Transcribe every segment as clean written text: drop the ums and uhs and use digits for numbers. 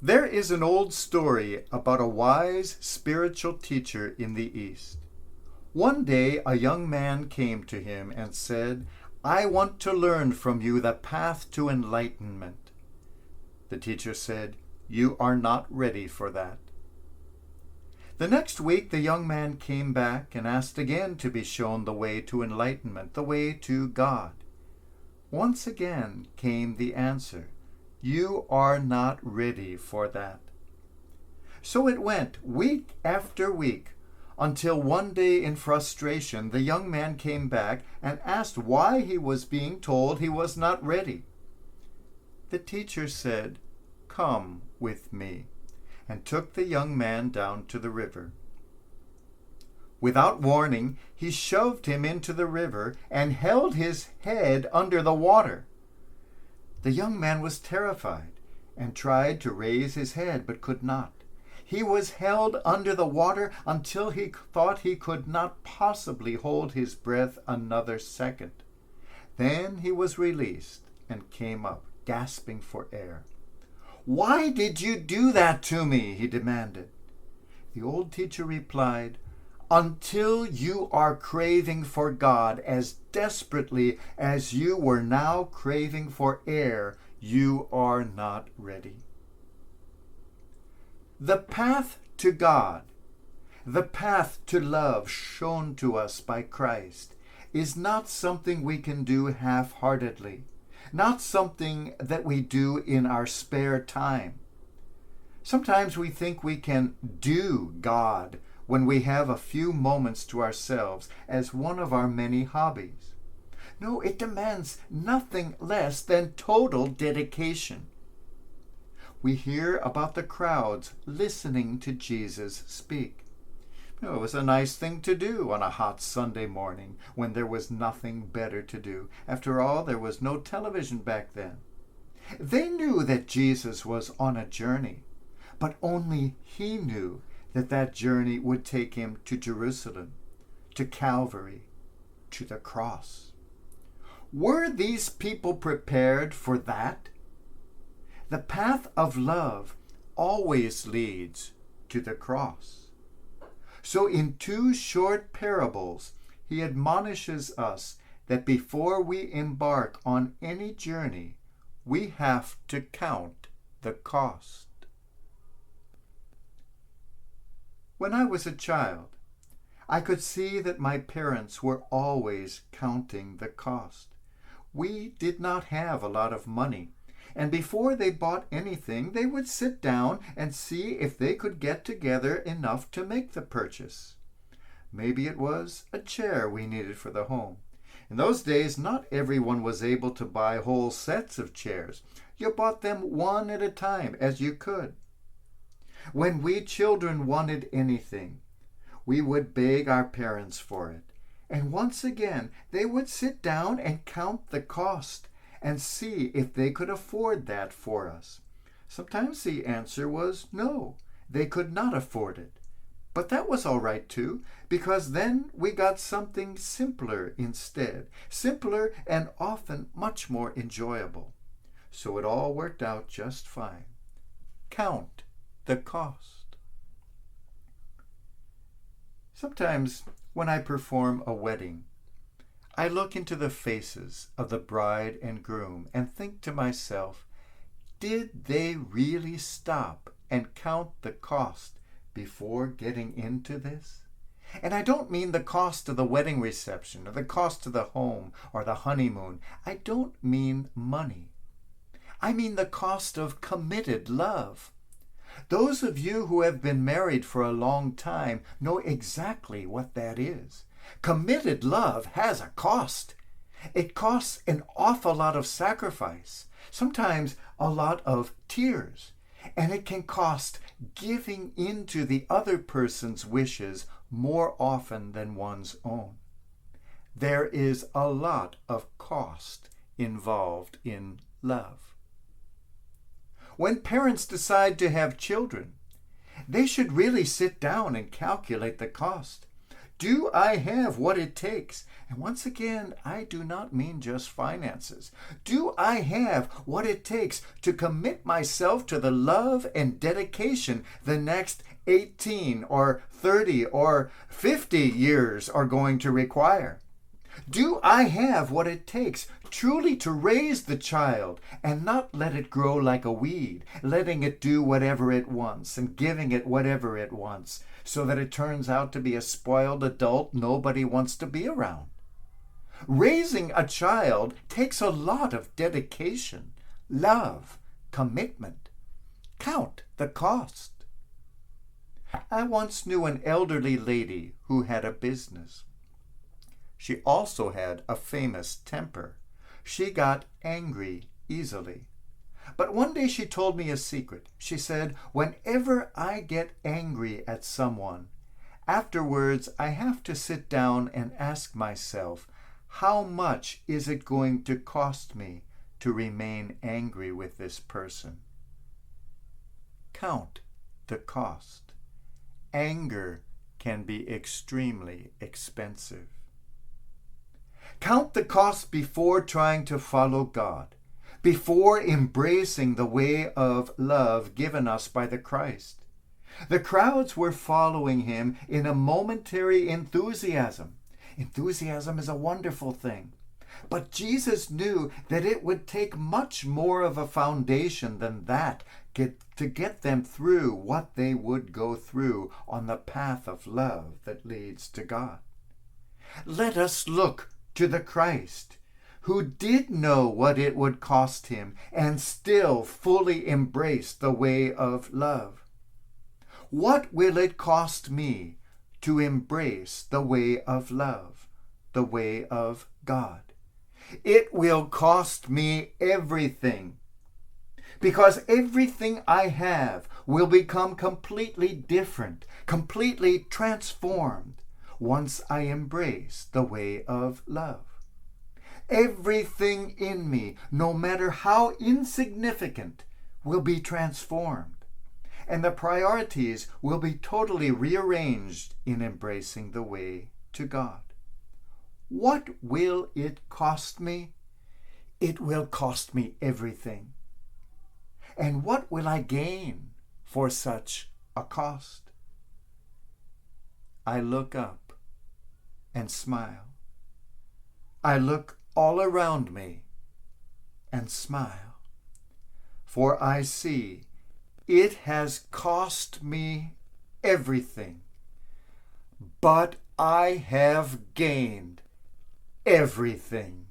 There is an old story about a wise spiritual teacher in the East. One day a young man came to him and said, "I want to learn from you the path to enlightenment." The teacher said, "You are not ready for that." The next week the young man came back and asked again to be shown the way to enlightenment, the way to God. Once again came the answer, "You are not ready for that." So it went week after week, until one day in frustration the young man came back and asked why he was being told he was not ready. The teacher said, "Come with me," and took the young man down to the river. Without warning, he shoved him into the river and held his head under the water. The young man was terrified and tried to raise his head but could not. He was held under the water until he thought he could not possibly hold his breath another second. Then he was released and came up, gasping for air. "Why did you do that to me?" he demanded. The old teacher replied, "Until you are craving for God as desperately as you were now craving for air, you are not ready." The path to God, the path to love shown to us by Christ, is not something we can do half-heartedly, not something that we do in our spare time. Sometimes we think we can do God when we have a few moments to ourselves as one of our many hobbies. No, it demands nothing less than total dedication. We hear about the crowds listening to Jesus speak. It was a nice thing to do on a hot Sunday morning when there was nothing better to do. After all, there was no television back then. They knew that Jesus was on a journey, but only he knew that that journey would take him to Jerusalem, to Calvary, to the cross. Were these people prepared for that? The path of love always leads to the cross. So in two short parables, he admonishes us that before we embark on any journey, we have to count the cost. When I was a child, I could see that my parents were always counting the cost. We did not have a lot of money, and before they bought anything, they would sit down and see if they could get together enough to make the purchase. Maybe it was a chair we needed for the home. In those days, not everyone was able to buy whole sets of chairs. You bought them one at a time as you could. When we children wanted anything, we would beg our parents for it. And once again, they would sit down and count the cost and see if they could afford that for us. Sometimes the answer was no, they could not afford it. But that was all right too, because then we got something simpler instead, simpler and often much more enjoyable. So it all worked out just fine. Count the cost. Sometimes when I perform a wedding, I look into the faces of the bride and groom and think to myself, did they really stop and count the cost before getting into this? And I don't mean the cost of the wedding reception or the cost of the home or the honeymoon. I don't mean money. I mean the cost of committed love. Those of you who have been married for a long time know exactly what that is. Committed love has a cost. It costs an awful lot of sacrifice, sometimes a lot of tears, and it can cost giving into the other person's wishes more often than one's own. There is a lot of cost involved in love. When parents decide to have children, they should really sit down and calculate the cost. Do I have what it takes? And once again, I do not mean just finances. Do I have what it takes to commit myself to the love and dedication the next 18 or 30 or 50 years are going to require? Do I have what it takes truly to raise the child and not let it grow like a weed, letting it do whatever it wants and giving it whatever it wants, so that it turns out to be a spoiled adult nobody wants to be around? Raising a child takes a lot of dedication, love, commitment. Count the cost. I once knew an elderly lady who had a business. She also had a famous temper. She got angry easily. But one day she told me a secret. She said, "Whenever I get angry at someone, afterwards I have to sit down and ask myself, how much is it going to cost me to remain angry with this person?" Count the cost. Anger can be extremely expensive. Count the cost before trying to follow God, before embracing the way of love given us by the Christ. The crowds were following him in a momentary enthusiasm. Enthusiasm is a wonderful thing. But Jesus knew that it would take much more of a foundation than that to get them through what they would go through on the path of love that leads to God. Let us look to the Christ, who did know what it would cost him and still fully embraced the way of love. What will it cost me to embrace the way of love, the way of God? It will cost me everything, because everything I have will become completely different, completely transformed once I embrace the way of love. Everything in me, no matter how insignificant, will be transformed, and the priorities will be totally rearranged in embracing the way to God. What will it cost me? It will cost me everything. And what will I gain for such a cost? I look up and smile. I look all around me and smile, for I see it has cost me everything, but I have gained everything,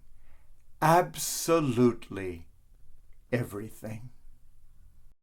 absolutely everything.